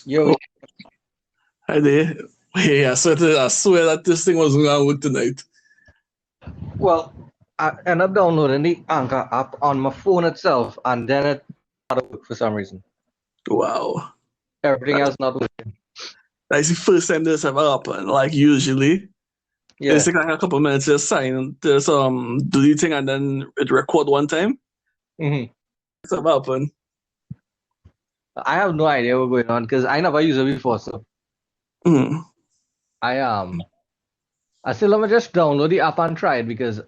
Yo, Hi there. Hey, I swear that this thing wasn't gonna work tonight. well, I ended up downloading the Anchor app on my phone itself, and then it started work for some reason. Wow. Everything That- else not working. That's the first time this ever happened. Like usually, it's Yeah. like a couple minutes to sign this do the thing and then it record one time. hmm It's ever happened. I have no idea what's going on because I never used it before, so Mm. I I still let me just download the app and try it because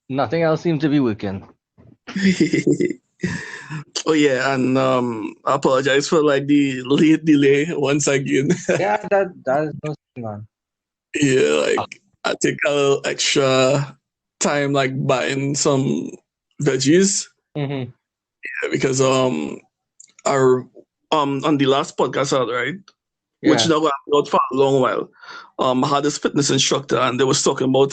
nothing else seems to be working. Oh yeah, and I apologize for like the late delay once again. Yeah, that is no thing, man. Yeah, like I take a little extra time like buying some veggies hmm because our on the last podcast I had, right, which Yeah. now got out for a long while. I had this fitness instructor and they was talking about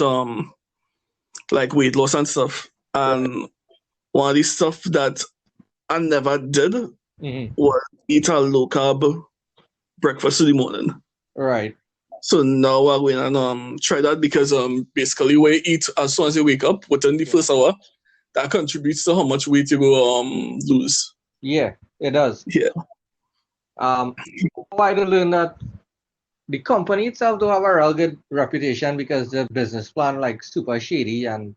like weight loss and stuff. Right. And one of the stuff that I never did hmm was eat a low carb breakfast in the morning. Right. So now I'm going and try that because basically we eat as soon as you wake up within the Yeah. first hour, that contributes to how much weight you go lose. Yeah, it does. Yeah. Um, I to learn that the company itself do have a real good reputation because the business plan like super shady and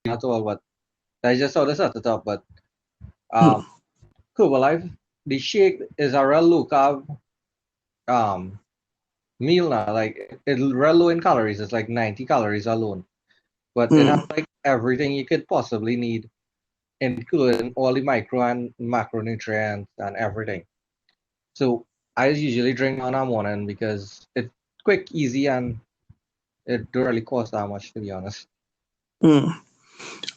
not all, but that's just how they set it up. But Hmm. um, Life, the shake is a real low carb um meal now. Like it's real low in calories. It's like 90 calories alone, but it has Hmm. like everything you could possibly need, including all the micro and macronutrients and everything. So I usually drink one in the morning because it's quick, easy, and it don't really cost that much to be honest. Hmm.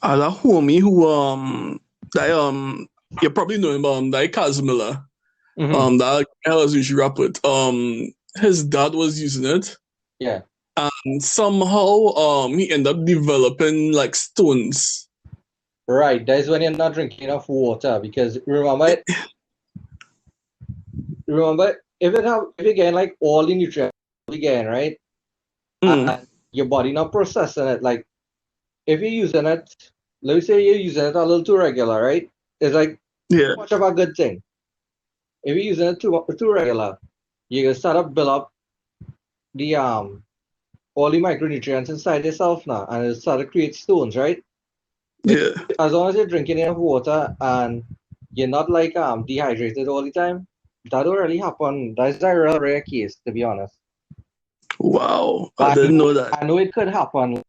I had a homie who that you probably know him that Miller. hmm That guy was usually rap with. His dad was using it Yeah. and somehow he ended up developing like stones. Right. That's when you're not drinking enough water because remember if you get like all the nutrients you get, right? Mm, And your body not processing it. Like if you're using it, let me say you're using it a little too regular, right? It's like yeah, much of a good thing. If you're using it too regular, you can start to build up the all the micronutrients inside yourself now and it start to create stones, right? But yeah. as long as you're drinking enough water and you're not like dehydrated all the time, that don't really happen. That's a real rare case, to be honest. Wow, I But didn't know that. I know it could happen.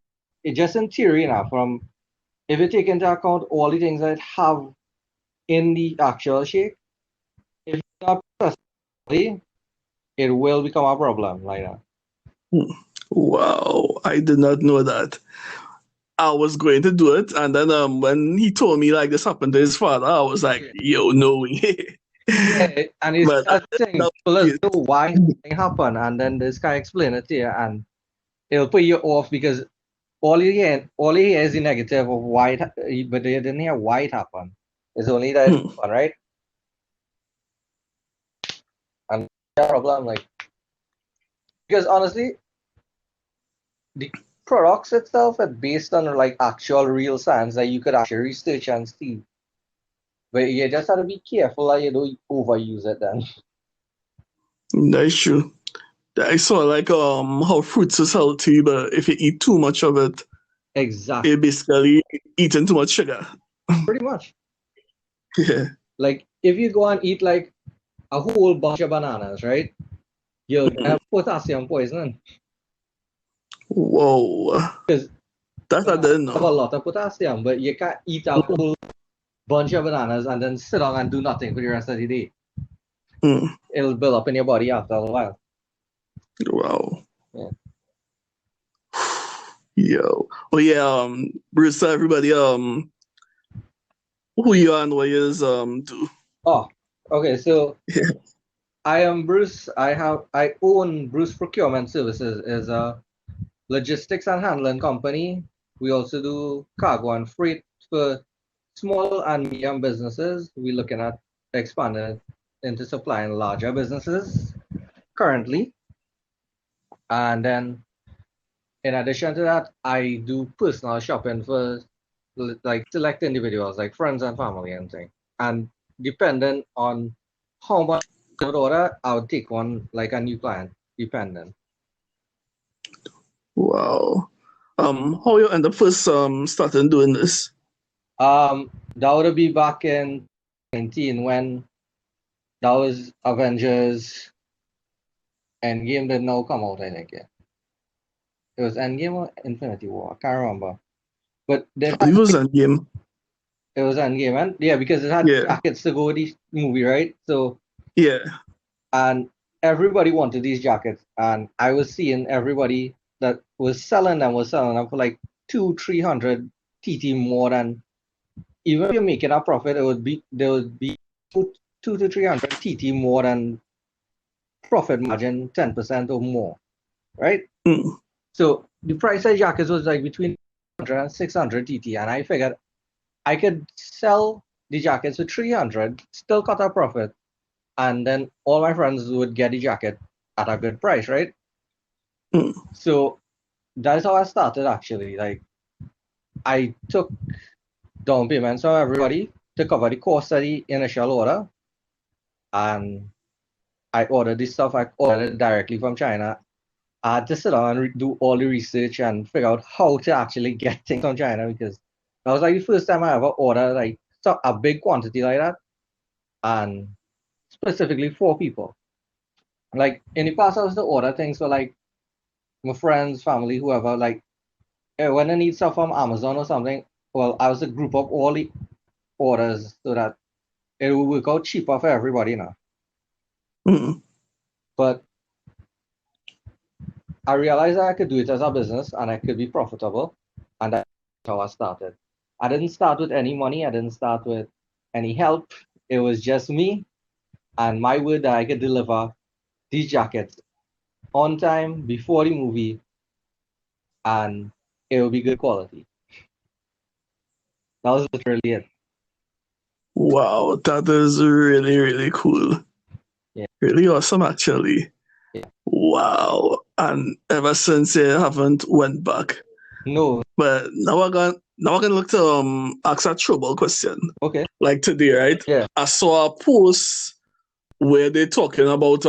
It just in theory now, from if you take into account all the things that have in the actual shake, if you're not processing it will become a problem like that. Hmm. Wow, I did not know that. I was going to do it, and then when he told me like this happened to his father, I was like, Yeah, yo, no way. yeah, and it's But that thing. that People was just know why something happened, and then this guy explain it to you, and it'll put you off because all you hear is the negative of why but they didn't hear why it happened. It's only that it hmm, happened, right? And the problem, like, because honestly, the products itself are based on like actual real science that you could actually research and see. But you just have to be careful that you don't overuse it then. that's true. I saw like how fruits is healthy, but if you eat too much of it, Exactly. you're basically eating too much sugar. Pretty much. Yeah. Like if you go and eat like a whole bunch of bananas, right? You'll Hmm. get potassium poisoning Whoa, because that I bananas didn't have a know. lot of potassium, but you can't eat a whole bunch of bananas and then sit down and do nothing for the rest of the day. Hmm. It'll build up in your body after a while. Wow. Yeah. Yo. Oh yeah, Bruce, tell everybody who you are and what you do. Oh, okay. So I am Bruce. I own Bruce Procurement Services as a logistics and handling company. We also do cargo and freight for small and medium businesses. We're looking at expanding into supplying larger businesses currently. And then in addition to that, I do personal shopping for like select individuals, like friends and family and things. And depending on how much I would order, I would take on like a new client, depending. Wow. How you end up first starting doing this? That would be back in 19 when that was Avengers Endgame did now come out, I think. Yeah. It was Endgame or Infinity War. I can't remember. But I believe it was Endgame. it was Endgame, and yeah, because it had Yeah. jackets to go with the movie, right? So Yeah. and everybody wanted these jackets, and I was seeing everybody that was selling them for like 200-300 TT more than even if you're making a profit, there would be two to 300 TT more than profit margin 10% or more, right? Mm. So the price of jackets was like between 100 and 600 TT, and I figured I could sell the jackets for 300, still cut a profit, and then all my friends would get the jacket at a good price, right? Mm. So that's how I started actually. Like I took down payments from everybody to cover the cost of the initial order, and I ordered this stuff. I ordered it directly from China. I had to sit down and do all the research and figure out how to actually get things from China because that was like the first time I ever ordered like a big quantity like that, and specifically for people. Like in the past, I was to order things for like my friends, family, whoever. Like when I need stuff from Amazon or something, well, I was to group up all the orders so that it would work out cheaper for everybody now. Mm. But I realized that I could do it as a business and I could be profitable, and that's how I started. I didn't start with any money. I didn't start with any help. It was just me and my word that I could deliver these jackets on time before the movie, and it will be good quality. That was literally it. Wow, that is really, really cool. Yeah. Really awesome, actually. Yeah. Wow. And ever since you haven't went back. No. But now I can look to ask a trouble question. Okay. Like today, right? Yeah. I saw a post where they're talking about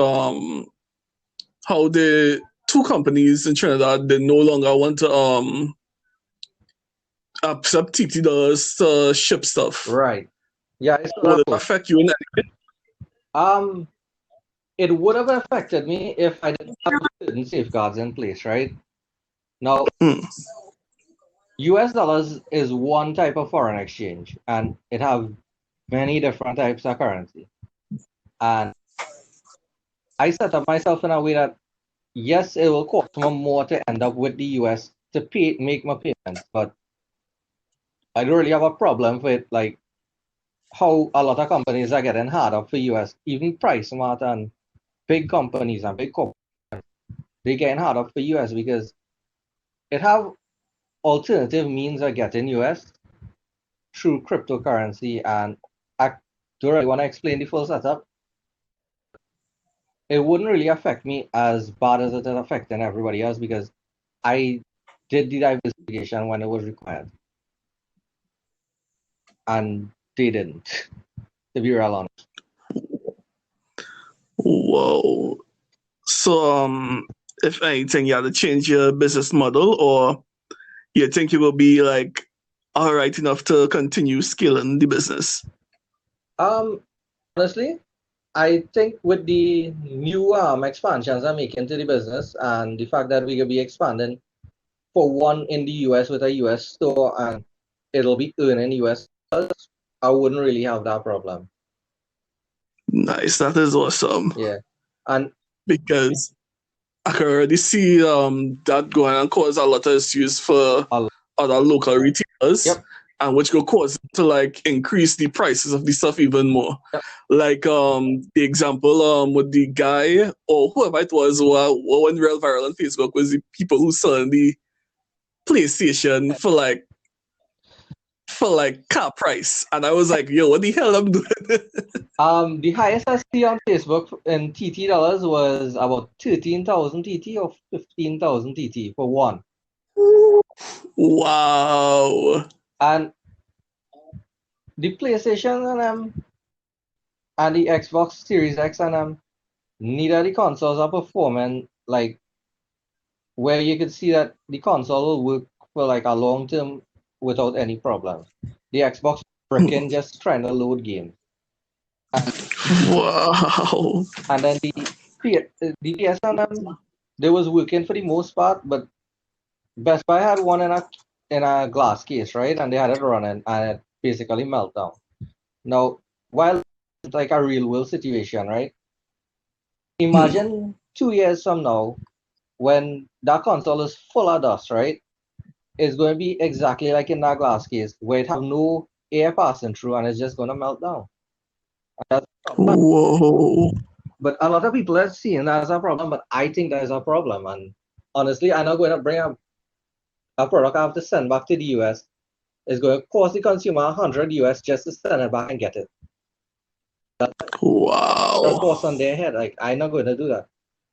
how the two companies in Trinidad they no longer want to accept $TT to ship stuff. Right. Yeah, I saw Will that it post. affect you in any It would have affected me if I didn't have certain safeguards in place, right? Now, way? US dollars is one type of foreign exchange, and it have many different types of currency. And I set up myself in a way that yes, it will cost me more to end up with the US to make my payments, but I don't really have a problem with like how a lot of companies are getting hard up for US, even PriceSmart and big companies and big corporations, they getting hard up for US because it have alternative means of getting US through cryptocurrency, and I don't really want to explain the full setup. It wouldn't really affect me as bad as it is affecting everybody else because I did the diversification when it was required, and they didn't, to be real honest. Whoa. So, if anything, you had to change your business model, or you think you will be like all right enough to continue scaling the business? Honestly, I think with the new expansions I'm making to the business and the fact that we could be expanding for one in the US with a US store and it'll be earning US dollars, I wouldn't really have that problem. Nice, that is awesome. Yeah. And Because I can already see that going and cause a lot of issues for other local retailers. Yep. And which could cause them to like increase the prices of the stuff even more. Yep. Like the example with the guy or whoever it was who went real viral on Facebook was the people who selling the PlayStation for like for like car price, and I was like, "Yo, what the hell I'm doing?" The highest I see on Facebook in TT dollars was about 13,000 TT or 15,000 TT for one. Wow. And the PlayStation and the Xbox Series X neither of the consoles are performing like where you could see that the console will work for like a long term without any problems. The Xbox freaking just trying to load games. Wow. And then the PSN they was working for the most part, but Best Buy had one in a glass case, right? And they had it running and it basically melt down. Now, while it's like a real world situation, right? Imagine 2 years from now when that console is full of dust, right? It's going to be exactly like in that glass case where it have no air passing through and it's just going to melt down. Whoa. But a lot of people are seeing that as a problem, but I think that is a problem. And honestly, I'm not going to bring up a product I have to send back to the US. It's going to cost the consumer 100 US just to send it back and get it. That's a Wow. cost on their head. Like, I'm not going to do that.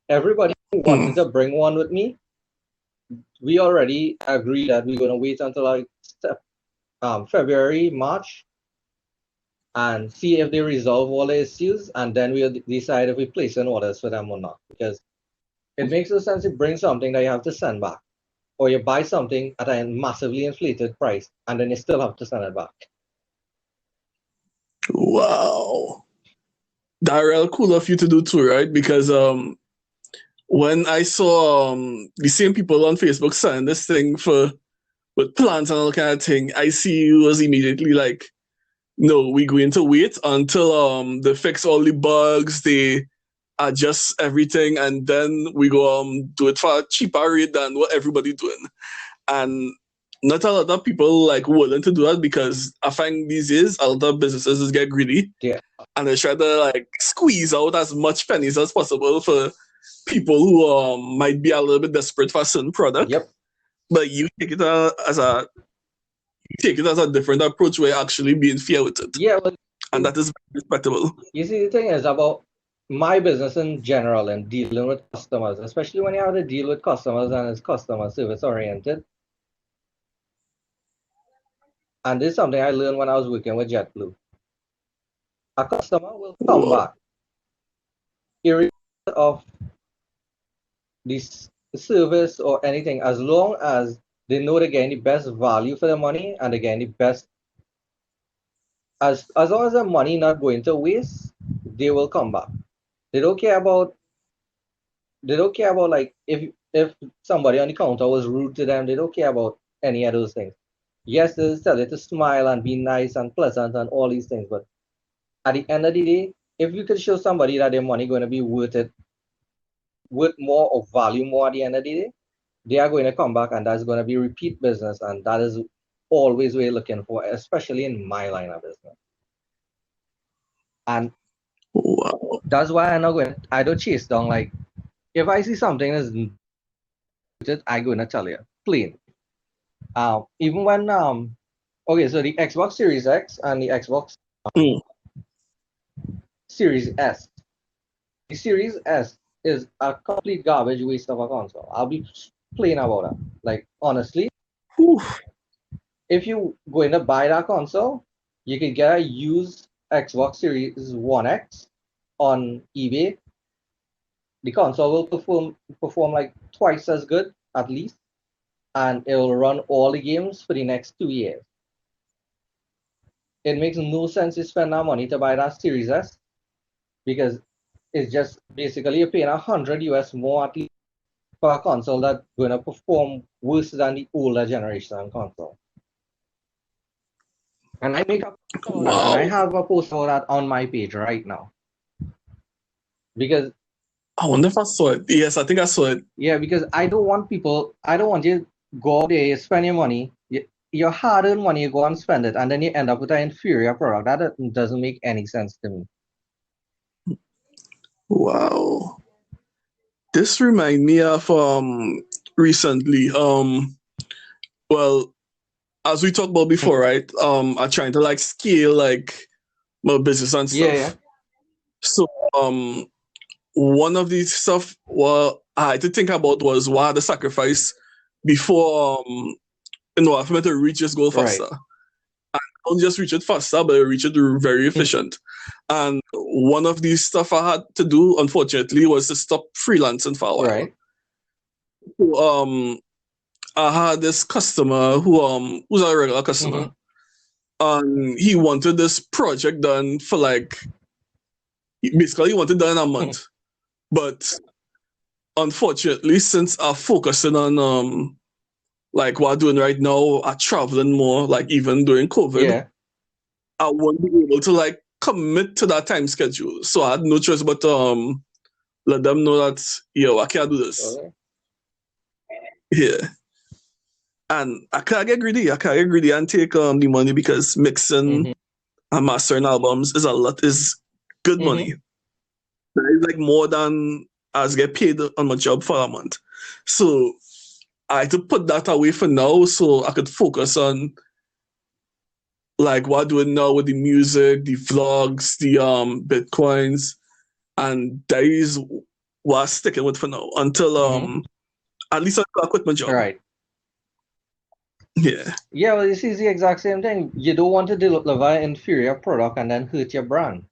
Everybody who wanted to bring one with me, we already agreed that we're going to wait until like February, March, and see if they resolve all the issues, and then we'll decide if we place an orders for them or not. Because it makes no sense to bring something that you have to send back, or you buy something at a massively inflated price, and then you still have to send it back. Wow. That real cool of you to do too, right? Because when I saw the same people on Facebook selling this thing for with plants and all kind of thing, I see you was immediately like, no, we're going to wait until they fix all the bugs, they adjust everything, and then we go do it for a cheaper rate than what everybody doing. And not a lot of people like willing to do that because I find these days a lot of businesses just get greedy. Yeah. And they try to like squeeze out as much pennies as possible for people who might be a little bit desperate for a certain product. Yep. But you take it as a different approach where you're actually being fair with it. Yeah, but And that is respectable. you see, the thing is about my business in general and dealing with customers, especially when you have to deal with customers and it's customer service oriented. And this is something I learned when I was working with JetBlue. A customer will come back, irregardless of this service or anything, as long as they know they're getting the best value for their money and they're getting the best. As long as the money not going to waste, they will come back. They don't care about like if somebody on the counter was rude to them. They don't care about any of those things. Yes, they tell you to smile and be nice and pleasant and all these things, but at the end of the day, if you could show somebody that their money going to be worth more or value more at the end of the day, they are going to come back and that's going to be repeat business, and that is always what you're looking for, especially in my line of business. And wow. That's why I don't chase down, like, if I see something that's I'm going to tell you, plain. Even when, okay, so the Xbox Series X and the Xbox Series S. The Series S is a complete garbage waste of a console. I'll be plain about that. Like, honestly, if you going to buy that console, you can get a used Xbox Series One X on eBay. The console will perform like twice as good at least, and it will run all the games for the next 2 years. It makes no sense to spend that money to buy that Series S because it's just basically you're paying 100 US more at least for a console that's going to perform worse than the older generation console. And I make up and I have a post for that on my page right now. Because I wonder if I saw it. Yes, I think I saw it. Yeah, because I don't want you to go out there, spend your money, your hard-earned money, you go and spend it, and then you end up with an inferior product. That doesn't make any sense to me. Wow. This remind me of recently. Well, as we talked about before, right? I'm trying to like scale like my business and Yeah, stuff. yeah. So one of these stuff well I had to think about was what I had to sacrifice before for me to reach this goal Right. faster. Don't just reach it faster, but reach it very Mhm. efficient. And one of these stuff I had to do, unfortunately, was to stop freelancing for a while. Right. So, I had this customer who's a regular customer, Mm-hmm. and he wanted this project done for like basically he wanted done in a month. But unfortunately, since I'm focusing on like what I'm doing right now, I'm traveling more, like even during COVID, Yeah. I won't be able to like commit to that time schedule. So I had no choice but to let them know that yo, I can't do this. Okay. Yeah. And I can't get greedy. I can't get greedy and take the money because mixing Mm-hmm. and mastering albums is good Mm-hmm. money. That is like more than as get paid on my job for a month. So I had to put that away for now so I could focus on like what I'm doing now with the music, the vlogs, the bitcoins, and that is what I'm sticking with for now until Mm-hmm. at least I quit my job. Right. Yeah. Yeah, well, this is the exact same thing. You don't want to deliver an inferior product and then hurt your brand.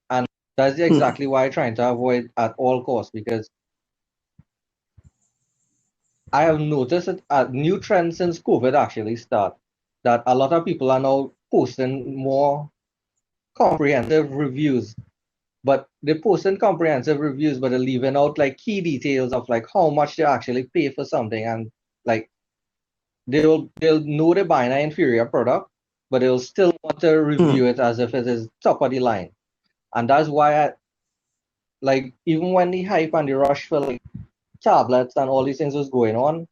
And that's Hmm. exactly why I'm trying to avoid at all costs because I have noticed a new trend since COVID actually started that a lot of people are now posting more comprehensive reviews. But they're posting comprehensive reviews, but they're leaving out like key details of like how much they actually pay for something and like they'll know they're buying an inferior product, but they'll still want to Hmm. review it as if it is top of the line. And that's why I like even when the hype and the rush for like tablets and all these things was going on,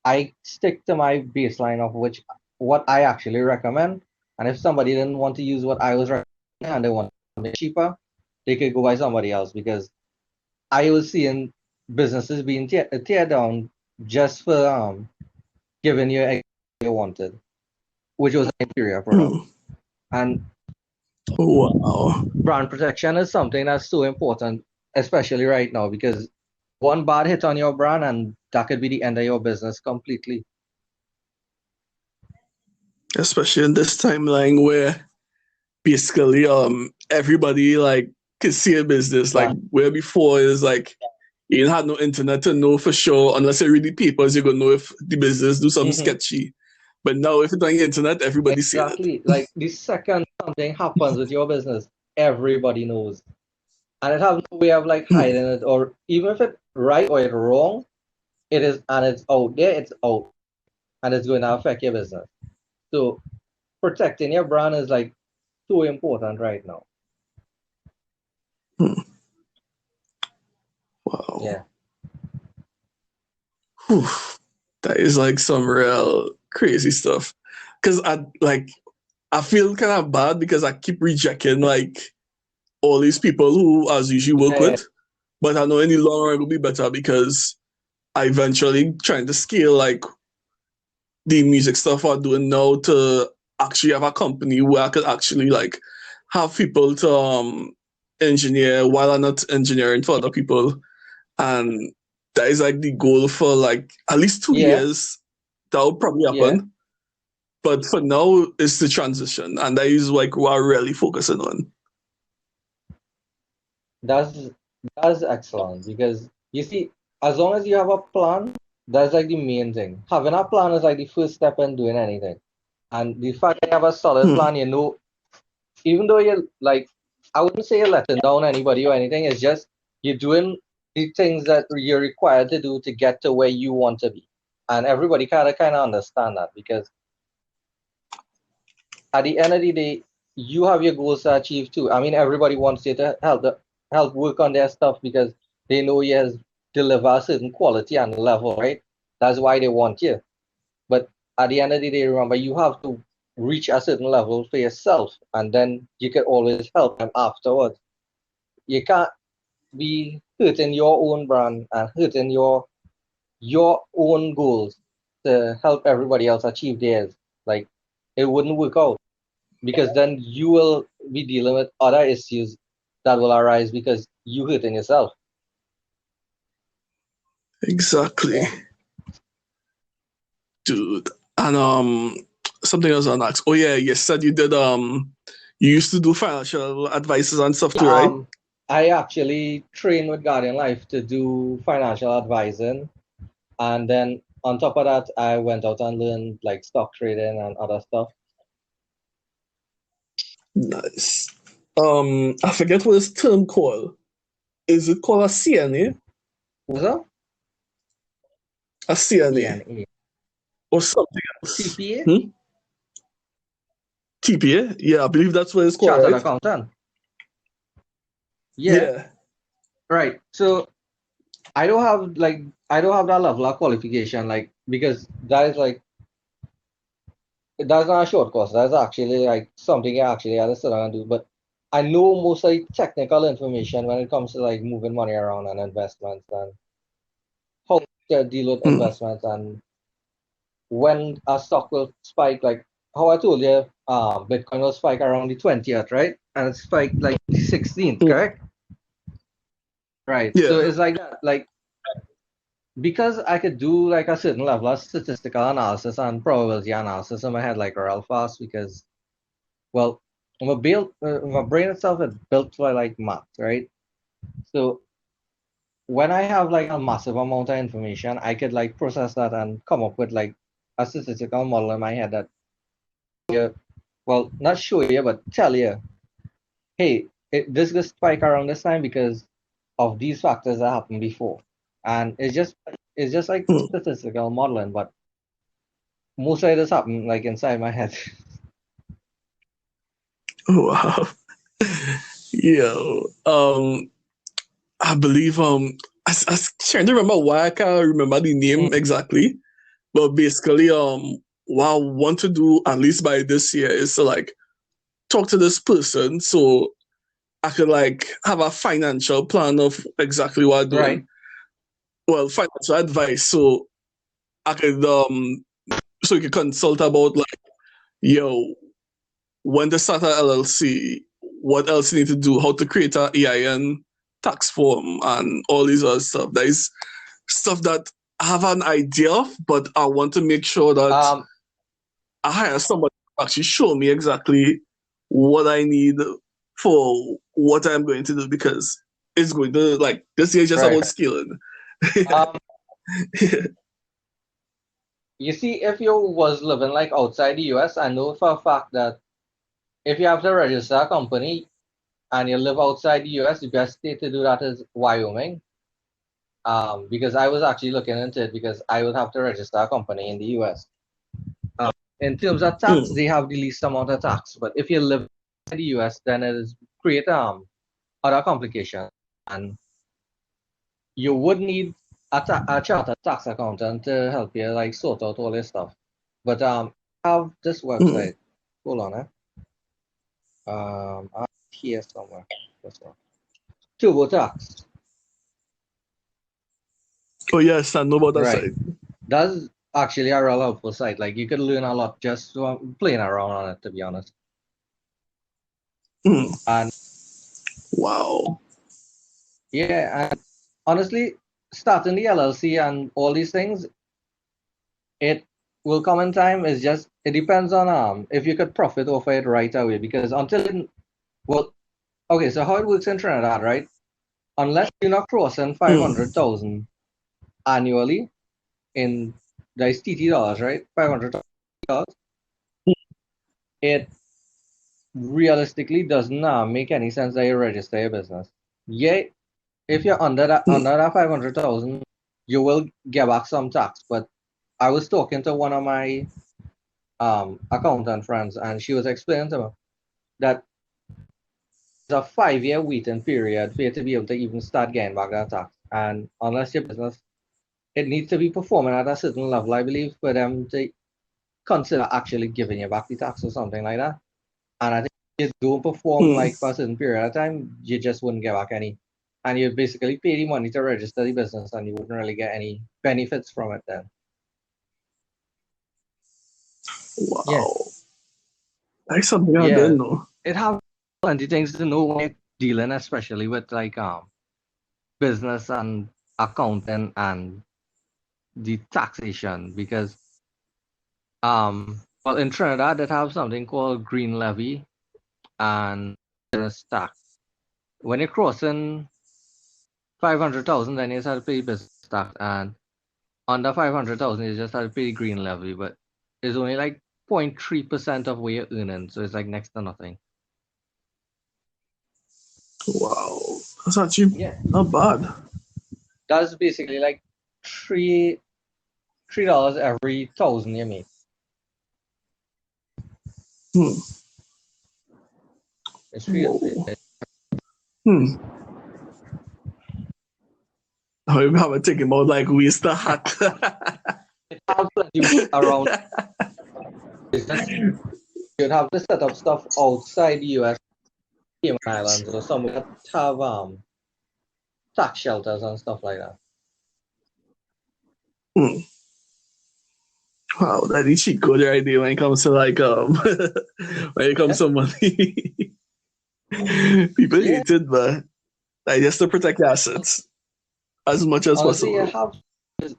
I stick to my baseline of which what I actually recommend. And if somebody didn't want to use what I was recommending and they want something cheaper, they could go buy somebody else because I was seeing businesses being tear down just for giving you exactly what you wanted, which was an inferior product. Hmm. And Wow. brand protection is something that's so important, especially right now, because one bad hit on your brand and that could be the end of your business completely. Especially in this timeline where basically everybody like can see a business like That where before is like you didn't have no internet to know for sure unless you read the papers you're gonna know if the business do something Mhm. sketchy. But now if it's on the internet, everybody's seeing it. Exactly. Like the second something happens with your business, everybody knows. And it has no way of like Hmm. hiding it or even if it's right or it's wrong, it is and it's out there, it's out and it's going to affect your business. So protecting your brand is like so important right now. Hmm. Wow. Yeah. Whew. That is like some real crazy stuff. Cause I feel kind of bad because I keep rejecting like all these people who I usually work Yeah, with. But I know any long run will be better because I eventually trying to scale like the music stuff I'm doing now to actually have a company where I could actually like have people to engineer while I'm not engineering for other people. And that is like the goal for like at least two yeah, years. That will probably yeah. happen. But for now, it's the transition, and that is like what I'm really focusing on. That's that's excellent because you see, as long as you have a plan, that's like the main thing. Having a plan is like the first step in doing anything. And the fact that you have a solid Hmm. plan, you know, even though you're like, I wouldn't say you're letting down anybody or anything. It's just you're doing the things that you're required to do to get to where you want to be. And everybody kind of understand that because at the end of the day, you have your goals to achieve too. I mean, everybody wants you to help work on their stuff because they know you has deliver a certain quality and level, right? That's why they want you. But at the end of the day, remember you have to reach a certain level for yourself, and then you can always help them afterwards. You can't be hurting your own brand and hurting your own goals to help everybody else achieve theirs. Like it wouldn't work out because then you will be dealing with other issues that will arise because you hurting yourself. Exactly, Yeah. dude. And something else on ask. Oh yeah, you said you did you used to do financial advices and stuff too, right? I actually trained with Guardian Life to do financial advising, and then on top of that, I went out and learned like stock trading and other stuff. Nice. I forget what this term called. Is it called a CNA? What's up? A CNA CNA, or something else? CPA, Hmm? TPA? Yeah, I believe that's what it's called, chartered right? accountant. Yeah, Yeah. right. So I don't have that level of qualification like because that is like that's not a short course. That's actually like something you actually have to sit down and do. But I know most like technical information when it comes to like moving money around and investments and how to deal with Hmm. investments and when a stock will spike. Like how I told you, Bitcoin will spike around the 20th, right? And it spiked like the 16th, Hmm. correct? Right. So Yeah. it's like that. Like because I could do like a certain level of statistical analysis and probability analysis in my head like real fast because well my brain itself is built for like math, right? So when I have like a massive amount of information, I could like process that and come up with like a statistical model in my head that well not show you but tell you, hey, this will spike around this time because of these factors that happened before. And it's just like Hmm. statistical modeling, but most of this happen like inside my head. Wow. Yeah. I believe I was trying to remember why I can't remember the Mm, name exactly. But basically, what I want to do at least by this year is to like talk to this person so I could like have a financial plan of exactly what I'm right. doing. Well, financial advice, so I could so you could consult about like, yo, when to start a LLC, what else you need to do, how to create a EIN tax form, and all these other stuff. That is stuff that I have an idea of, but I want to make sure that Um, I hire somebody to actually show me exactly what I need for what I'm going to do because it's going to like this year is just right. about scaling. Um, you see, if you was living like outside the US, I know for a fact that if you have to register a company and you live outside the US, the best state to do that is Wyoming. Because I was actually looking into it because I would have to register a company in the US. In terms of tax, Mm, they have the least amount of tax. But if you live in the US, then it is create other complications. And you would need a chartered tax accountant to help you like sort out all this stuff. But I have this mm. website. Hold on, I have it here somewhere. This one. TurboTax. Oh yes, I know about that Right. side. That's actually a real helpful site. Like you could learn a lot just playing around on it, to be honest. Mm. And Wow. yeah, and honestly, starting the LLC and all these things, it will come in time. It's just it depends on if you could profit off it right away. Because until well, okay, so how it works in Trinidad, right? Unless you're not crossing five Mm, hundred thousand annually in that's TT dollars, right? $500. It realistically does not make any sense that you register your business. Yeah, if you're mm, under that 500,000, you will get back some tax. But I was talking to one of my accountant friends, and she was explaining to me that there's a 5 year waiting period for you to be able to even start getting back that tax. And unless your business, it needs to be performing at a certain level, I believe, for them to consider actually giving you back the tax or something like that. And I think if you don't perform mm. like for a certain period of time, you just wouldn't get back any. And you basically pay the money to register the business and you wouldn't really get any benefits from it then. Yeah, Wow. That's something I yeah. didn't know. It have plenty things to know when you're dealing, especially with like business and accounting and the taxation, because well, in Trinidad they have something called green levy and business tax. When you're crossing 500,000, then you just have to pay business tax, and under 500,000 you just have to pay green levy, but it's only like 0.3% of what you're earning, so it's like next to nothing. Wow. That's actually Yeah, not bad. that's basically like $3 every 1,000 you make. Hmm. It's free. Whoa. Hmm. I remember thinking about like waste the hat. It has plenty around. It's just you'd have to set up stuff outside the US, Cayman Islands, or somewhere that have tax shelters and stuff like that. Hmm. Wow, that is cheat code right there when it comes to like when it comes Yeah, to money. People yeah. hate it, but like just to protect your assets as much as Honestly, you possible. have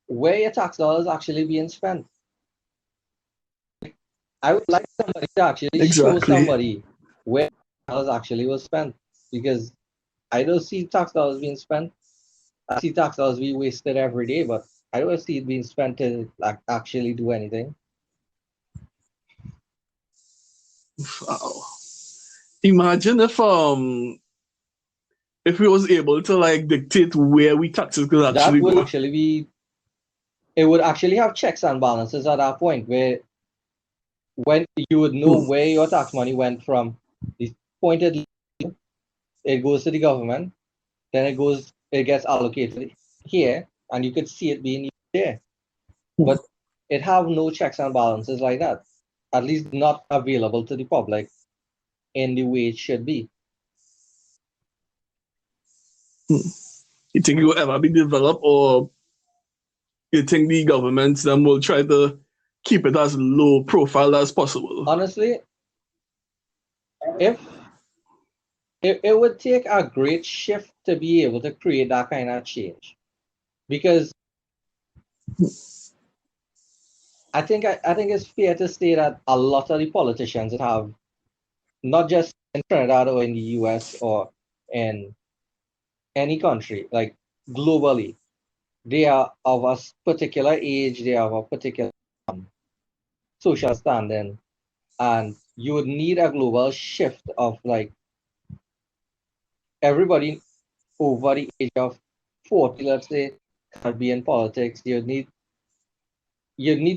where your tax dollars actually being spent. I would like somebody to actually show Exactly. somebody where dollars actually was spent, because I don't see tax dollars being spent. I see tax dollars being wasted every day, but I don't see it being spent to like actually do anything. Wow. Imagine if we was able to like dictate where we taxes could That actually would go. actually be it would actually have checks and balances at that point where when you would know Hmm. where your tax money went from the point it goes to the government, then it gets allocated here, and you could see it being used there. Hmm. But it have no checks and balances like that. At least not available to the public in the way it should be. Hmm. You think it will ever be developed, or you think the governments then will try to keep it as low profile as possible? Honestly, if it would take a great shift to be able to create that kind of change. Because I think it's fair to say that a lot of the politicians that have, not just in Trinidad or in the US or in any country, like globally, they are of a particular age, they are of a particular social standing, and you would need a global shift of like everybody over the age of 40, let's say, can be in politics. You need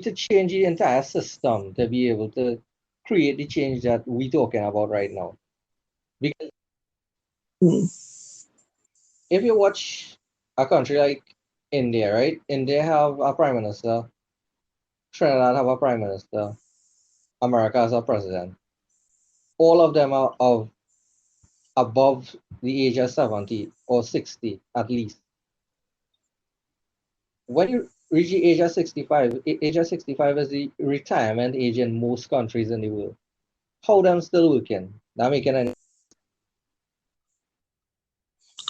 to change the entire system to be able to create the change that we're talking about right now. Because Hmm. if you watch a country like India, right? India have a prime minister, Trinidad have a prime minister, America has a president. All of them are of above the age of 70 or 60 at least. When you reach the age of 65, age of 65 is the retirement age in most countries in the world. How them still working? Not making any.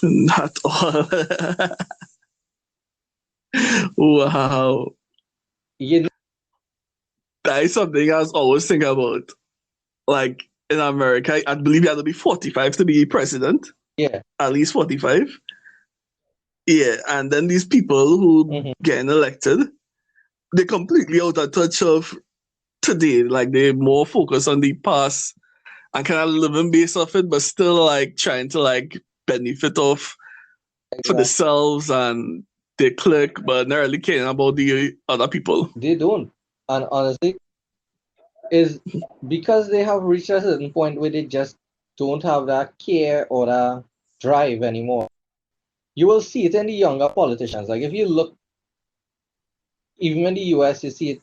Not all. Wow. You know, That is something I was always thinking about. Like in America, I believe you have to be 45 to be president, yeah. at least 45. Yeah, and then these people who Hmm. getting elected, they're completely out of touch of today. Like they're more focused on the past and kind of living based off it, but still like trying to like benefit off for Exactly. themselves and their clique, but not really caring about the other people. They don't. And honestly, is because they have reached a certain point where they just don't have that care or that drive anymore. You will see it in the younger politicians. Like if you look, even in the US, you see it.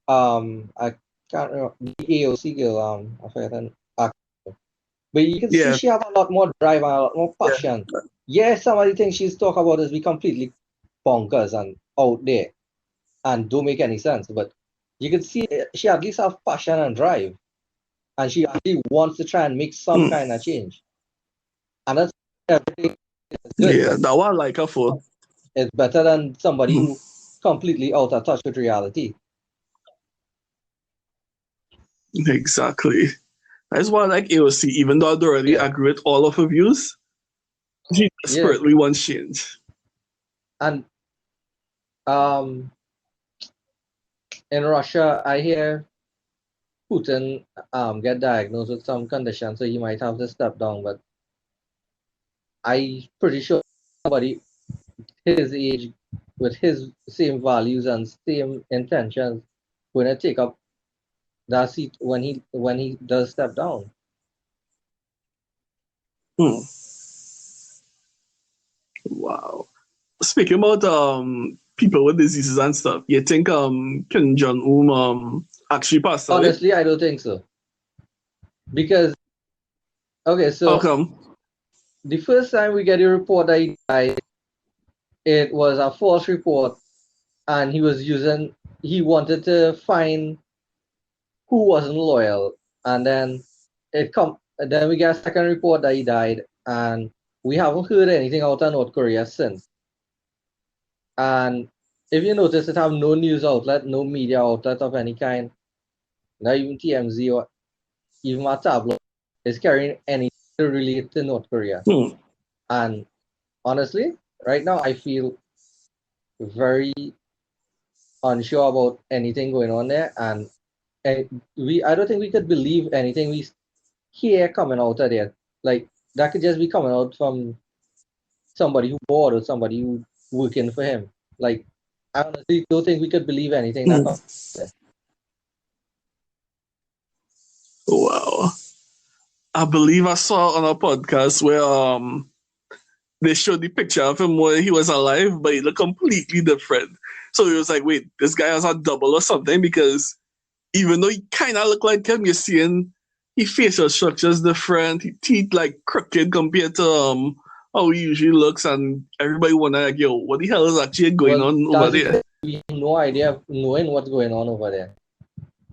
I can't remember the AOC girl. I forget her actor. But you can see Yeah, she have a lot more drive and a lot more yeah. passion. Yes, some of the things she's talking about is be completely bonkers and out there and don't make any sense. But you can see she at least have passion and drive, and she actually wants to try and make some kind of change. And that's everything is good, Yeah, but that one I like her for. it's better than somebody Mm, who completely out of touch with reality. exactly. That's why I like AOC, even though I don't really Yeah, agree with all of her views, she yeah. desperately wants change. And um, in Russia, I hear Putin get diagnosed with some condition, so he might have to step down. But I pretty sure somebody his age with his same values and same intentions going to take up that seat when he does step down. Hmm. Wow. Speaking about people with diseases and stuff, you think Kim Jong Un actually passed away? Honestly, I don't think so because okay, How so come? the first time we get a report that he died, it was a false report, and he wanted to find who wasn't loyal, and then we get a second report that he died, and we haven't heard anything out of North Korea since. And if you notice, it have no news outlet, no media outlet of any kind, not even TMZ or even a tabloid is carrying anything to relate to North Korea. Hmm. And honestly, right now I feel very unsure about anything going on there, and I don't think we could believe anything we hear coming out of there. Like that could just be coming out from somebody who bored or somebody who working for him. Like I honestly don't think we could believe anything that Hmm. comes there. Wow. I believe I saw on a podcast where they showed the picture of him when he was alive, but he looked completely different. So he was like, wait, this guy has a double or something because even though he kind of looked like him, you're seeing his facial structure is different. His teeth like crooked compared to how he usually looks, and everybody wonder like, yo, what the hell is actually going Well, on over that's the there? thing. We have no idea of knowing what's going on over there.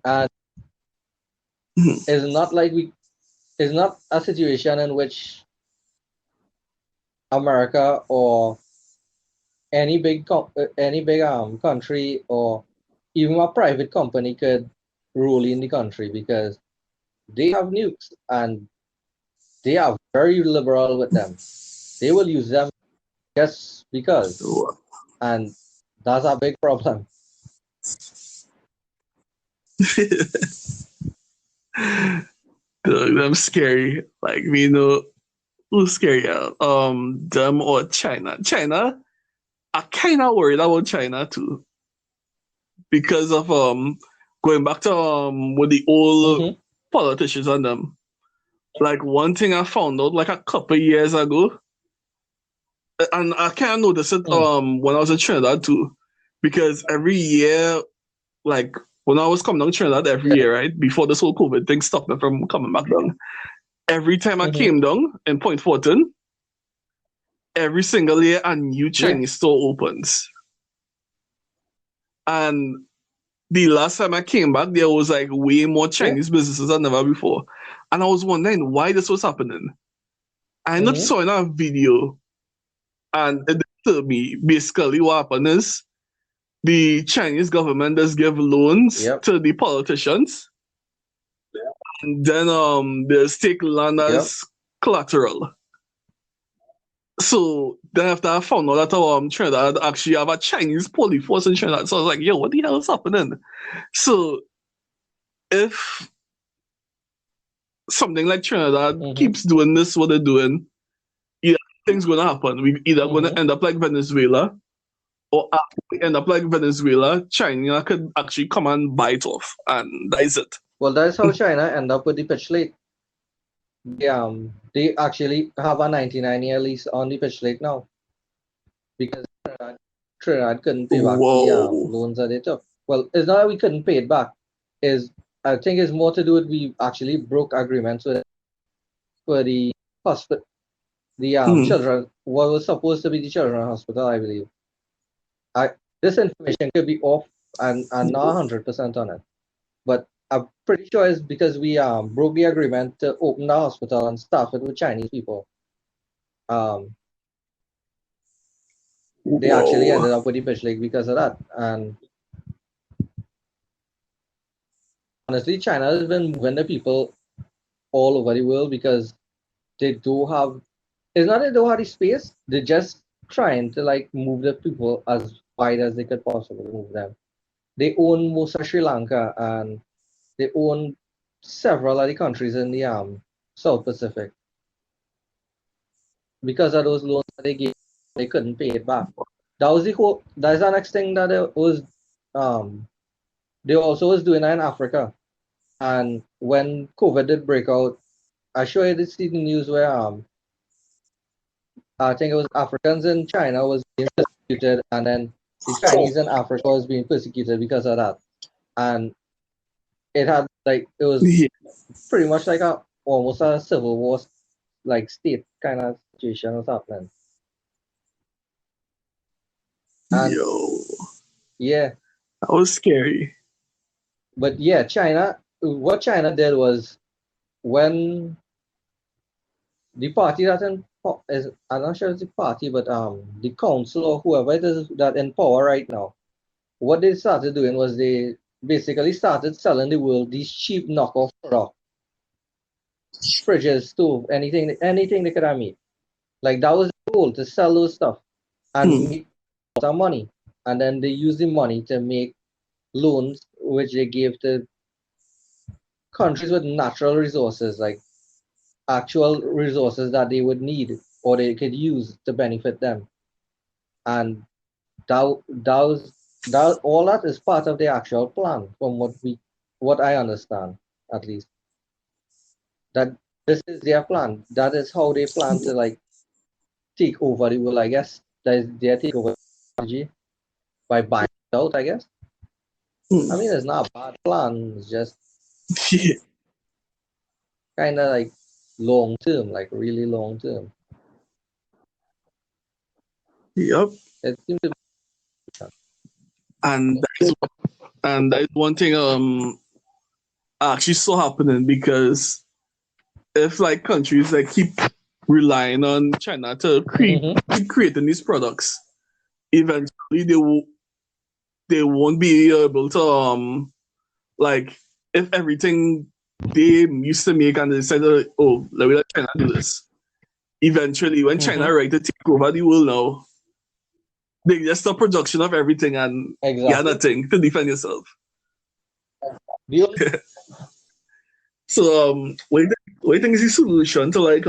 And Mhm. it's not like we it's not a situation in which America or any big country or even a private company could rule in the country because they have nukes and they are very liberal with them. They will use them just because, and that's a big problem. Them scary. Like we know who's scary. Them or China. China. I kind of worried about China too because of going back to with the old Hmm. politicians and them. Like one thing I found out like a couple years ago, and I kind of noticed it Mm. when I was in Trinidad too, because every year, like when I was coming down to Trinidad every Yeah. year, right before this whole COVID thing stopped me from coming back down. Every time I Hmm. came down in Point Fortin, every single year a new Yeah. Chinese store opens, and the last time I came back, there was like way more Yeah. Chinese businesses than ever before, and I was wondering why this was happening. I not Hmm. saw in a video, and it told me basically what happened is the Chinese government does give loans Yep. to the politicians, and then they take land Yep. as collateral. So then after I found out that Trinidad actually have a Chinese police force in Trinidad, so I was like, yo, what the hell is happening? So if something like Trinidad Hmm. keeps doing this, what they're doing, either things gonna happen. We either gonna Hmm. end up like Venezuela, or after we end up like Venezuela, China could actually come and bite off, and that is it. Well, that's how China end up with the pitch lake. They actually have a 99-year lease on the pitch lake now because Trinidad couldn't pay back the Whoa. loans that they took. Well, it's not that we couldn't pay it back. Is I think it's more to do with we actually broke agreements with for the hospital, the Hmm. children, what was supposed to be the children hospital, I believe. I This information could be off and I'm not 100% on it, but I'm pretty sure it's because we broke the agreement to open the hospital and staff it with Chinese people. Um, they actually Whoa. ended up with the pitch league because of that. And honestly, China has been moving the people all over the world because they do have. It's not that they don't have the space. They're just trying to like move the people as wide as they could possibly move them. They own most of Sri Lanka and they own several of the countries in the South Pacific. Because of those loans that they gave, they couldn't pay it back. That was the whole. That's the next thing that it was. Um, they also was doing that in Africa. And when COVID did break out, I sure you did see the news where I think it was Africans in China was being persecuted, and then the Chinese in Africa was being persecuted because of that. And it had like it was Yeah. pretty much like a almost a civil war like state kind of situation was happening. And Yo, yeah, that was scary. but yeah, China. What China did was when the party that is I'm not sure it's the party, but the council or whoever it is that in power right now, what they started doing was they basically started selling the world these cheap knockoff products, fridges, stove, anything they could have made. Like that was the goal to sell those stuff and Hmm. make a lot of money, and then they use the money to make loans which they gave to countries with natural resources, like actual resources that they would need or they could use to benefit them. And that was that all that is part of the actual plan, from what I understand at least. That this is their plan. That is how they plan to like take over the world. I guess that is their takeover strategy by buying it out. I guess. Hmm. I mean, it's not a bad plan. It's just Yeah. kind of like long term, like really long term. Yep. It seems to And that is one thing I actually saw happening because if like countries like keep relying on China to be. keep creating these products, eventually they won't be able to like if everything they used to make and they said oh let China do this. Eventually when Mm-hmm. China ready to take over the world now, they just stop production of everything and you have Exactly. nothing to defend yourself. The only, So what do you think is the solution to like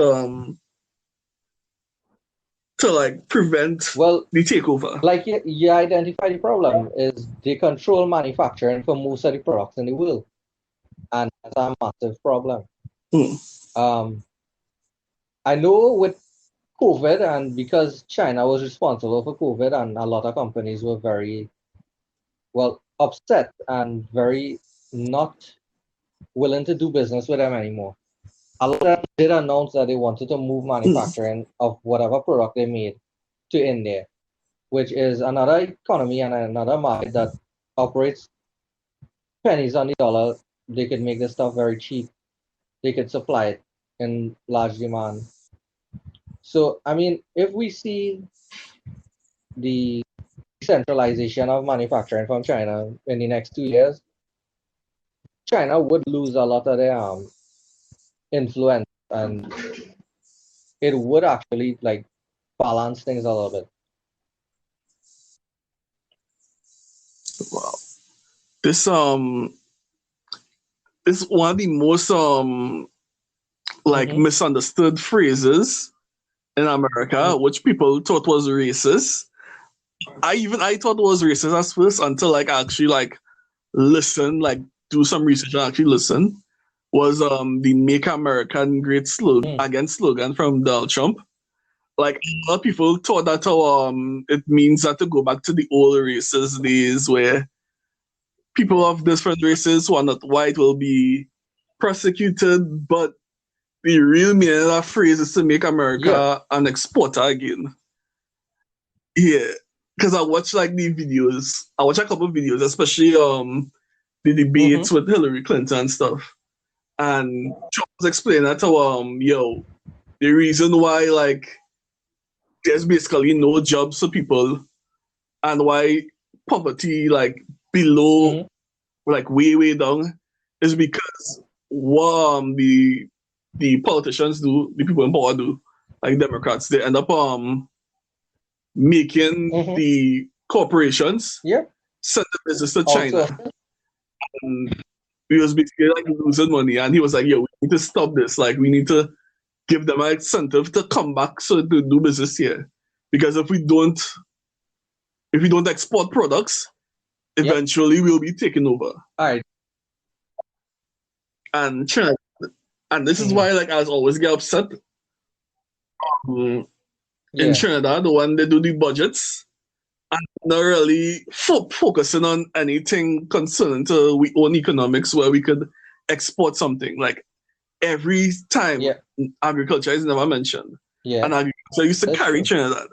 prevent well, the takeover? like you identify the problem is they control manufacturing for most of the products in the world, and that's a massive problem. Hmm. Um, I know with COVID, and because China was responsible for COVID, and a lot of companies were very well upset and very not willing to do business with them anymore. A lot of them did announce that they wanted to move Hmm. manufacturing of whatever product they made to India, which is another economy and another market that operates pennies on the dollar. They could make this stuff very cheap. They could supply it in large demand. So, I mean, if we see the centralization of manufacturing from China in the next 2 years, China would lose a lot of their influence, and it would actually like balance things a little bit. Wow. This is one of the most like Mm-hmm. misunderstood phrases in America, which people thought was racist. I thought it was racist at first until like I actually like listen, like do some research and actually listen. Was the Make America Great slogan from Donald Trump. Like a lot of people thought that it means that to go back to the old racist days where people of different races who are not white will be prosecuted, but the real meaning of that phrase is to make Yeah, America an exporter again. Yeah. because I watch like the videos. I watch a couple of videos, especially the debates with Hillary Clinton and stuff. And Trump was explaining that to the reason why like there's basically no jobs for people and why poverty like below like way down is because what the politicians do, the people in power do, like Democrats, they end up making the corporations send the business to China. And we was basically like losing money, and he was like, "Yo, we need to stop this. Like, we need to give them an incentive to come back so to do business here, because if we don't export products, eventually we'll be taken over." All right. And China, and this is why like I always get upset. In Trinidad, when they do the budgets, and not really focusing on anything concerning to we own economics where we could export something. Like every time agriculture is never mentioned. And agriculture used to carry Trinidad.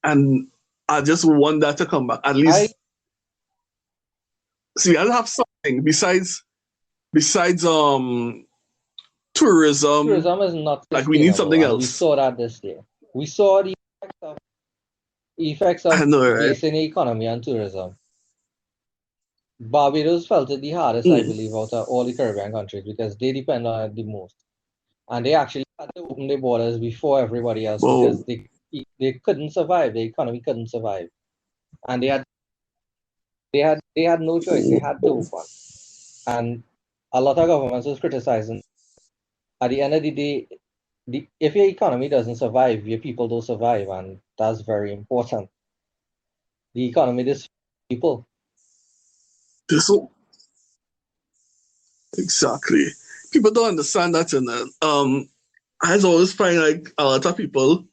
And I just want that to come back. At least see, I'll have something besides tourism. Tourism is not like we need something else. We saw that this year. We saw the effects of basing the economy on tourism. Barbados felt it the hardest, I believe, out of all the Caribbean countries because they depend on it the most. And they actually had to open their borders before everybody else because they couldn't survive. The economy couldn't survive. And they had no choice. They had to open. And a lot of governments was criticizing. At the end of the day, if your economy doesn't survive, your people don't survive, and that's very important. The economy is people. Exactly. People don't understand that, and I always find like a lot of people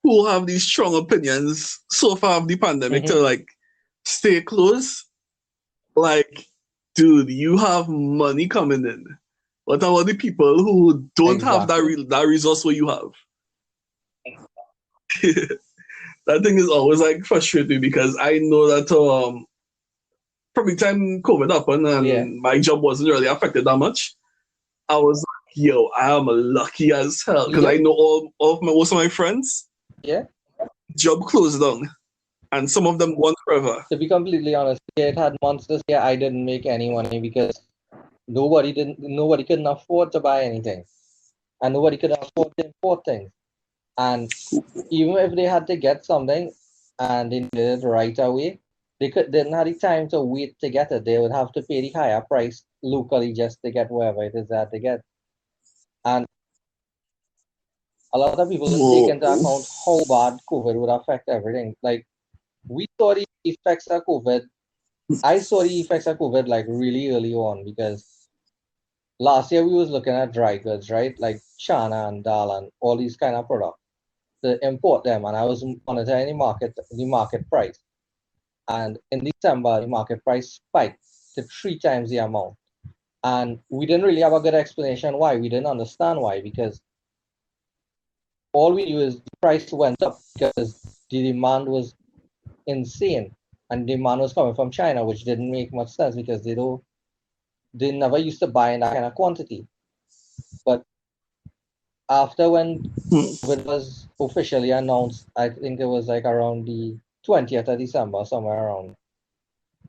who have these strong opinions so far of the pandemic to like stay close. Like, dude, you have money coming in. What about the people who don't have that resource where you have? That thing is always like frustrating because I know that probably time COVID happened and my job wasn't really affected that much. I was like, yo, I am lucky as hell because I know most of my friends. Job closed down, and some of them gone forever. To be completely honest, it had months this year I didn't make any money because nobody couldn't afford to buy anything, and nobody could afford to import things. And even if they had to get something and they did it right away, they didn't have the time to wait to get it. They would have to pay the higher price locally just to get whatever it is that they get. And a lot of people didn't take into account how bad COVID would affect everything. Like we saw the effects of COVID. I saw the effects of COVID like really early on because last year we was looking at dry goods, right? Like chana and dal and all these kind of products to import them, and I was monitoring the market price. And in December, the market price spiked to 3 times the amount. And we didn't really have a good explanation why. We didn't understand why, because all we knew is the price went up because the demand was insane. And demand was coming from China, which didn't make much sense because they never used to buy in that kind of quantity. But after when it was officially announced, I think it was like around the 20th of December, somewhere around.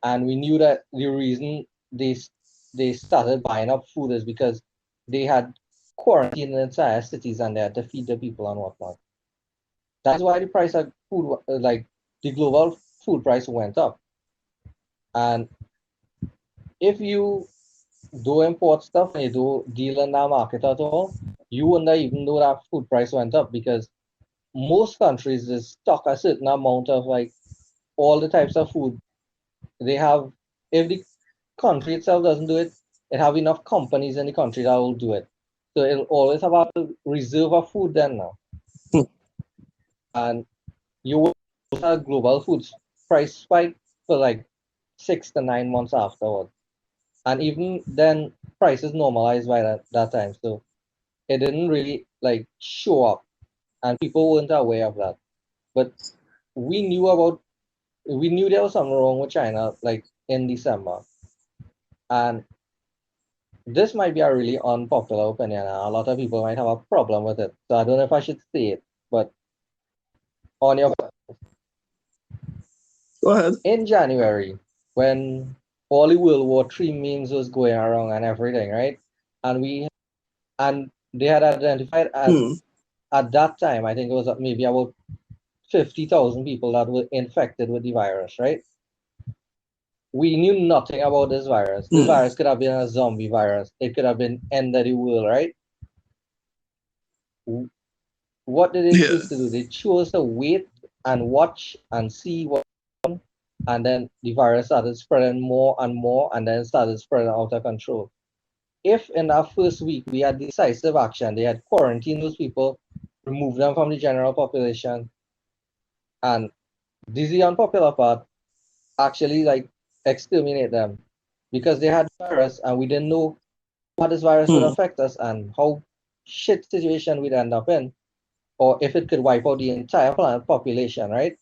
And we knew that the reason they started buying up food is because they had quarantined the entire cities and they had to feed the people and whatnot. That's why the price of food, like the global food price went up. And if you do import stuff and you do deal in that market at all, you wouldn't even know that food price went up because most countries just stock a certain amount of like all the types of food they have. If the country itself doesn't do it, it have enough companies in the country that will do it. So it'll always have a reserve of food then now. And you will have a global food price spike for like 6 to 9 months afterward. And even then prices normalized by that time. So it didn't really like show up and people weren't aware of that. But we knew there was something wrong with China like in December. And this might be a really unpopular opinion, and a lot of people might have a problem with it. So I don't know if I should say it, but on your Go ahead. in January, when all the World War III memes was going around and everything, right? And they had identified as Hmm. at that time, I think it was maybe about 50,000 people that were infected with the virus, right? We knew nothing about this virus. This Hmm. virus could have been a zombie virus. It could have been end of the world, right? What did they Yeah. choose to do? They chose to wait and watch and see what, and then the virus started spreading more and more, and then started spreading out of control. If in that first week we had decisive action, they had quarantined those people, removed them from the general population, and this is the unpopular part, actually like exterminate them because they had virus and we didn't know how this virus would Hmm. affect us and how shit situation we'd end up in, or if it could wipe out the entire planet population, right?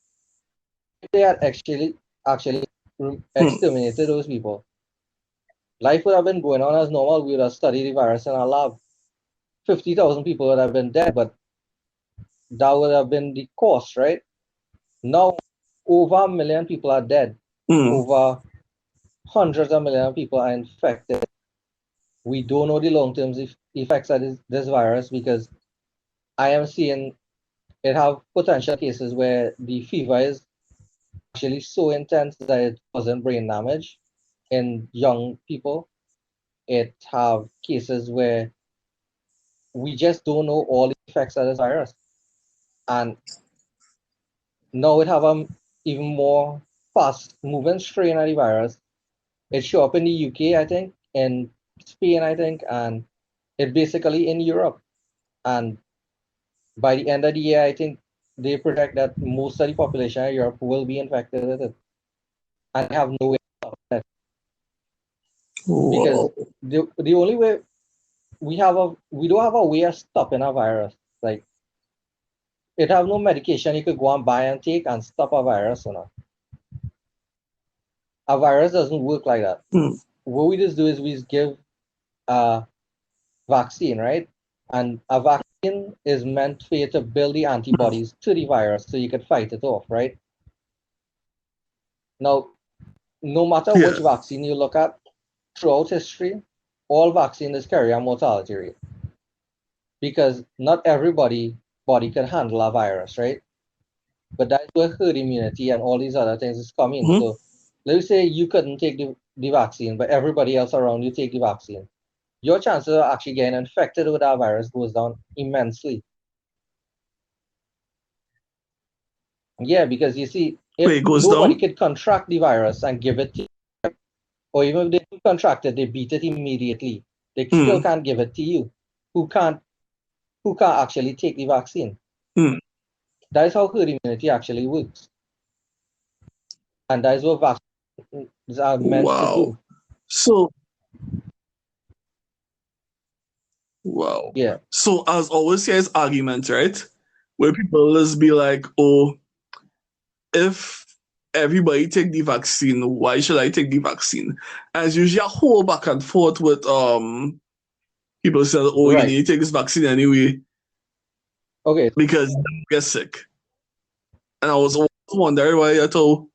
If they had actually Hmm. exterminated those people, life would have been going on as normal. We would have studied the virus in our lab. 50,000 people would have been dead, but that would have been the cost, right? Now, over a million people are dead. Hmm. Over hundreds of millions of people are infected. We don't know the long-term effects of this virus because I am seeing it have potential cases where the fever is actually so intense that it causes brain damage in young people. It have cases where we just don't know all the effects of this virus. And now it have a even more fast moving strain of the virus. It show up in the UK, I think, in Spain, I think, and it basically in Europe. And by the end of the year, I think they predict that most of the population of Europe will be infected with it. And they have no way to stop it. Because Wow. the only way we don't have a way of stopping a virus. Like it have no medication you could go and buy and take and stop a virus or not. A virus doesn't work like that. Hmm. What we just do is we just give a vaccine, right? And a vaccine is meant for you to build the antibodies to the virus so you can fight it off, right? Now, no matter which Yeah. vaccine you look at throughout history, all vaccines carry a mortality rate because not everybody body can handle a virus, right? But that's where herd immunity and all these other things is coming. Hmm. So let's say you couldn't take the vaccine, but everybody else around you take the vaccine. Your chances of actually getting infected with that virus goes down immensely. Yeah, because you see, if Wait, it goes nobody down? could contract the virus and give it to you, or even if they do contract it, they beat it immediately. They still Hmm. can't give it to you. Who can't who can't actually take the vaccine? Hmm. That is how herd immunity actually works. And that is what vaccines are meant to Wow. do. So, wow. Yeah. So, as always, here's arguments, right? Where people just be like, oh, if everybody take the vaccine, why should I take the vaccine? And it's usually a whole back and forth with people say, oh, you Right. need to take this vaccine anyway Okay. because you get sick. And I was always wondering why I thought,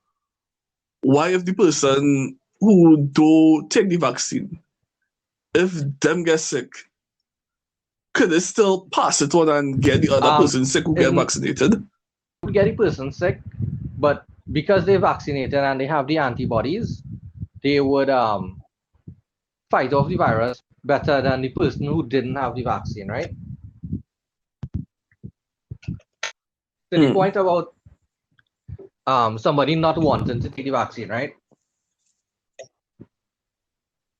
why if the person who do take the vaccine, if them get sick, could they still pass it on and get the other person sick who get It vaccinated? would get a person sick, but because they're vaccinated and they have the antibodies, they would fight off the virus better than the person who didn't have the vaccine, right? So the Hmm. point about somebody not wanting to take the vaccine, right?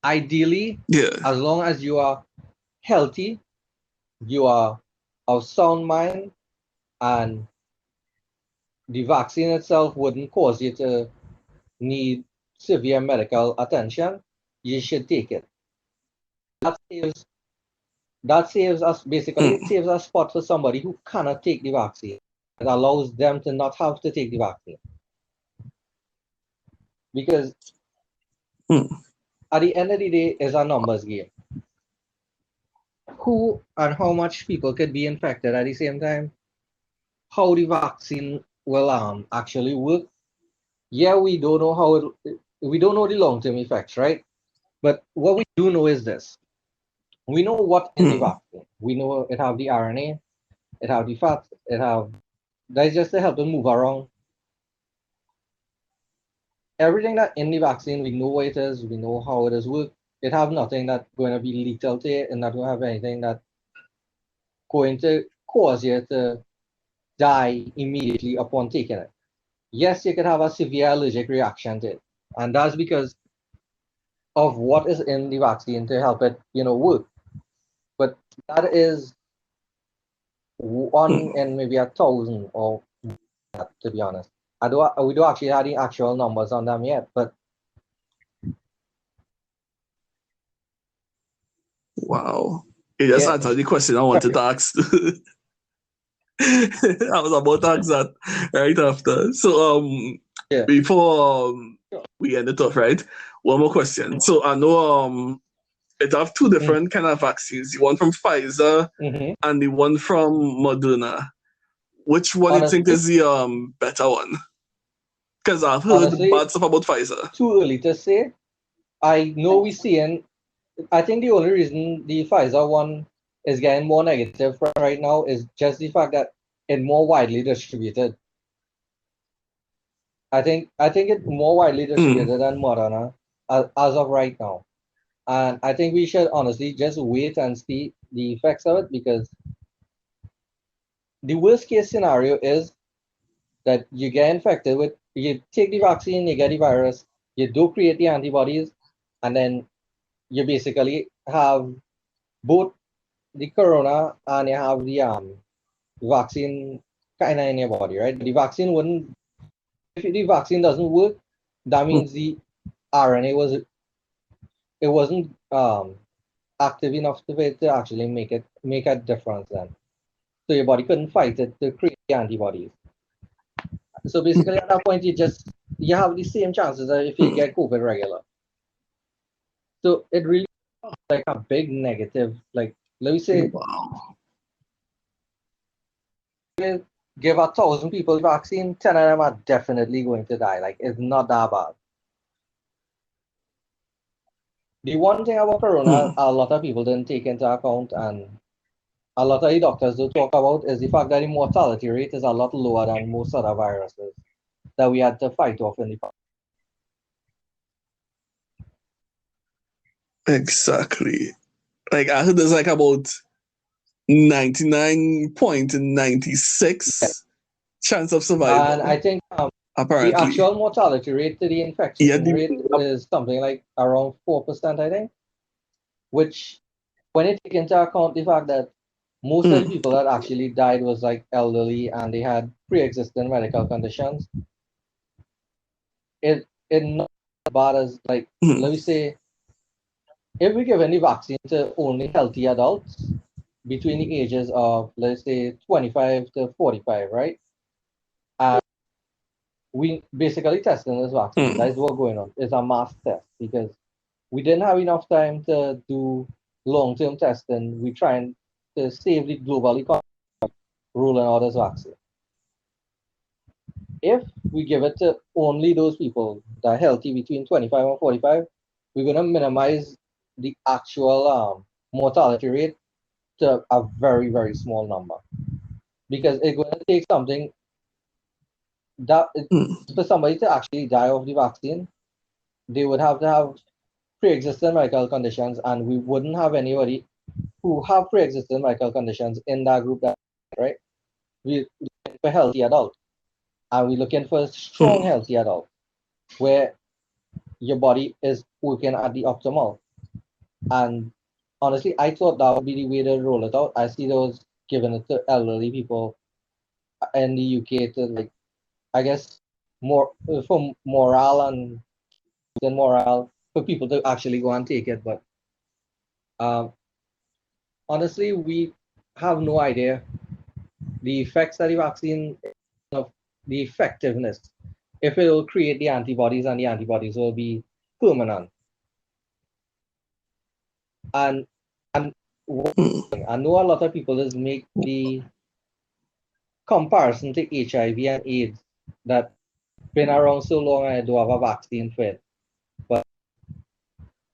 Ideally, Yeah. as long as you are healthy, you are of sound mind, and the vaccine itself wouldn't cause you to need severe medical attention, you should take it. That saves us basically, Hmm. it saves a spot for somebody who cannot take the vaccine. that allows them to not have to take the vaccine. Because at the end of the day, it's a numbers game. Who and how much people could be infected at the same time? How the vaccine will actually work? Yeah, we don't know we don't know the long-term effects, right? But what we do know is this. We know what in the vaccine. We know it have the RNA, it have the fat, it have that's just to help them move around. Everything that in the vaccine, we know what it is, we know how it is work. It have nothing that's going to be lethal to it, and not going to have anything that going to cause you to die immediately upon taking it. Yes, you could have a severe allergic reaction to it, and that's because of what is in the vaccine to help it, work. But that is one in maybe 1,000 or that, to be honest. We don't actually have the actual numbers on them yet, but Wow. You just yeah, answered the question I wanted to ask. I was about to ask that right after. So yeah. before we end it off, right? One more question. So I know it have two different kind of vaccines. The one from Pfizer Mm-hmm. and the one from Moderna. Which one do you think Honestly, is the better one? Because I've heard honestly, bad stuff about Pfizer. too early to say. I know we seeing. I think the only reason the Pfizer one is getting more negative right now is just the fact that it's more widely distributed. I think it's more widely distributed than Moderna as of right now. And I think we should honestly just wait and see the effects of it, because the worst case scenario is that you get infected with, you take the vaccine, you get the virus, you do create the antibodies, and then you basically have both the corona and you have the vaccine kind of in your body, right? The vaccine wouldn't, if the vaccine doesn't work, that means the RNA it wasn't active enough to actually make a difference then. So your body couldn't fight it to create the antibodies. So basically at that point you have the same chances as if you get COVID regular. So it really like a big negative. Like let me say Wow. give 1,000 people the vaccine, 10 of them are definitely going to die. Like it's not that bad. The one thing about corona a lot of people didn't take into account, and a lot of the doctors do talk about, is the fact that the mortality rate is a lot lower than most other viruses that we had to fight off in the past. Exactly. Like I heard there's like about 99.96 chance of And I survival, think the apparently. actual mortality rate to the infection Yeah, rate is something like around 4%, I think, which when you take into account the fact that most of the people that actually died was like elderly and they had pre-existing medical conditions, it not as bad as, like, let me say, if we give any vaccine to only healthy adults between the ages of, let's say, 25 to 45, right? And we basically testing this vaccine. That is what's going on. It's a mass test because we didn't have enough time to do long-term testing. We're trying to save the global economy, rolling out this vaccine. If we give it to only those people that are healthy between 25 and 45, we're going to minimize the actual mortality rate to a very, very small number. Because it's going to take something that, for somebody to actually die of the vaccine, they would have to have pre-existing medical conditions, and we wouldn't have anybody who have pre-existing medical conditions in that group, right? We're looking for healthy adults, and we're looking for strong healthy adults where your body is working at the optimal. And honestly, I thought that would be the way to roll it out. I see those giving it to elderly people in the UK to, like, I guess, more for morale and then morale for people to actually go and take it. But um, honestly, we have no idea the effects of the vaccine, of the effectiveness, if it will create the antibodies and the antibodies will be permanent. And I know a lot of people just make the comparison to HIV and AIDS that been around so long and I do have a vaccine for it. But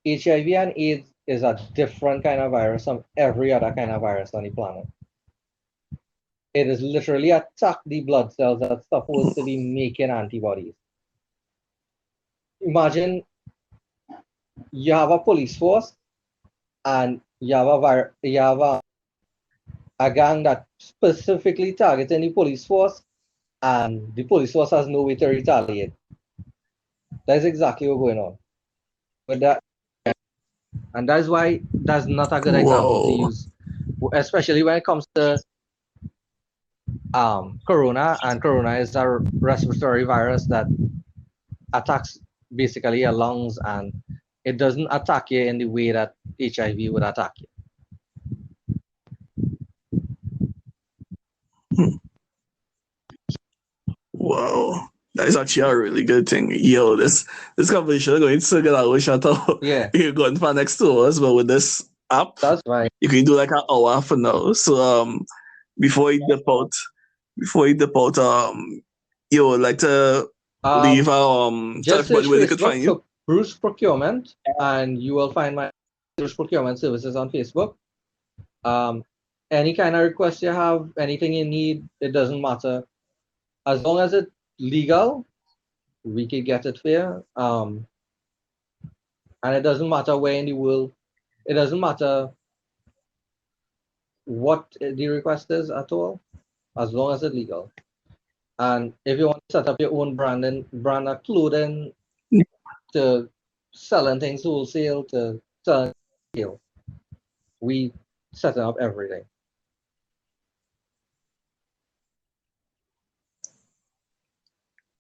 HIV and AIDS is a different kind of virus from every other kind of virus on the planet. It is literally attack the blood cells that's supposed to be making antibodies. Imagine you have a police force and you have a gang that specifically targeting the police force, and the police force has no way to retaliate. That's exactly what's going on. But that, and that's why that's not a good example to use, especially when it comes to corona. And corona is a respiratory virus that attacks basically your lungs, and it doesn't attack you in the way that HIV would attack you. Wow. That is actually a really good thing. Yo, this conversation is going to get a shut up. Yeah. You're going for next 2 hours, but with this app, That's right. you can do like an hour for now. So before you depart, you would like to leave tell just everybody search where they could Facebook find you. for Bruce Procurement, and you will find my Bruce Procurement services on Facebook. Any kind of request you have, anything you need, it doesn't matter. As long as it's legal, we can get it fair. And it doesn't matter where in the world, it doesn't matter what the request is at all, as long as it's legal. And if you want to set up your own brand of clothing, to selling things wholesale, to selling retail, we setting up everything.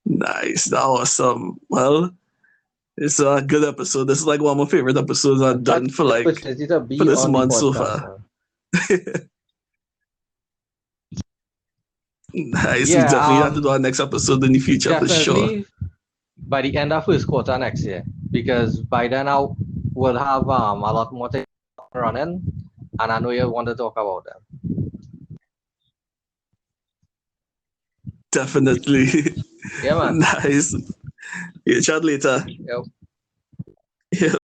Nice. That was well, it's a good episode. This is like one of my favorite episodes I've done for like opportunity to be for this on the month so podcast, far. man. Nice. We Yeah, definitely have to do our next episode in the future for sure. definitely by the end of first quarter next year, because by then I will have a lot more things running, and I know you want to talk about them. Definitely. Yeah, man. Nice. Yeah, chat later. Yep. Yeah.